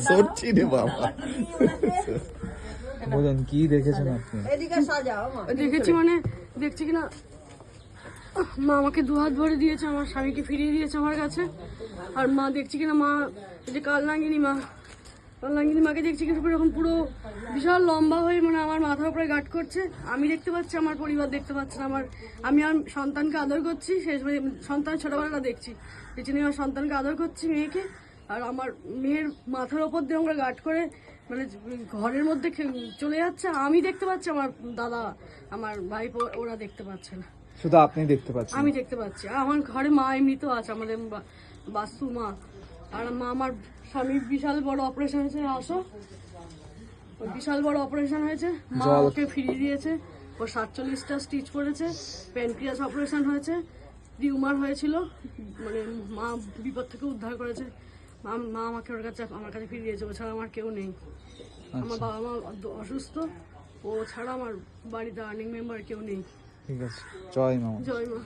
সরছি রে বাবা। বলেন কি দেখেছেন আপনি? দেখেছি মানে দেখছি কিনা মা আমাকে দুহাত ভরে দিয়েছে, আমার স্বামীকে ফিরিয়ে দিয়েছে আমার কাছে। আর মা দেখছি কিনা মা যে কালনাগিনী মাকে দেখছি কিনা এরকম পুরো বিশাল লম্বা হয়ে মানে আমার মাথার উপরে গার্ড করছে। আমি দেখতে পাচ্ছি, আমার পরিবার দেখতে পাচ্ছে না। আমি আর সন্তানকে আদর করছি, শেষ সন্তান ছোটবেলাটা দেখছি, পেছনে আমার সন্তানকে আদর করছি, মেয়েকে। আর আমার মেয়ের মাথার ওপর দিয়ে আমরা গার্ড করে মানে ঘরের মধ্যে চলে যাচ্ছে। আমি দেখতে পাচ্ছি, আমার দাদা, আমার ভাইপো ওরা দেখতে পাচ্ছে না, শুধু আপনি দেখতে পাচ্ছেন? আমি দেখতে পাচ্ছি। আর আমার ঘরে মা এমনিতেও আছে, আমাদের বাস্তু মা। আর মা, আমার স্বামীর বিশাল বড় অপারেশন হয়েছে, আসো, ওই বিশাল বড় অপারেশন হয়েছে, মা ওকে ফিরিয়ে দিয়েছে। ও 47টা স্টিচ পড়েছে, প্যানক্রিয়াস অপারেশন হয়েছে, টিউমার হয়েছিল, মানে মা বিপদ থেকে উদ্ধার করেছে। মা আমাকে আমার কাছে ফিরিয়ে দিয়েছে। ও ছাড়া আমার কেউ নেই। আমার বাবা মা অসুস্থ, ও ছাড়া আমার বাড়িতে আর্নিং মেম্বার কেউ নেই। ঠিক আছে, জয় মা। জয় মা।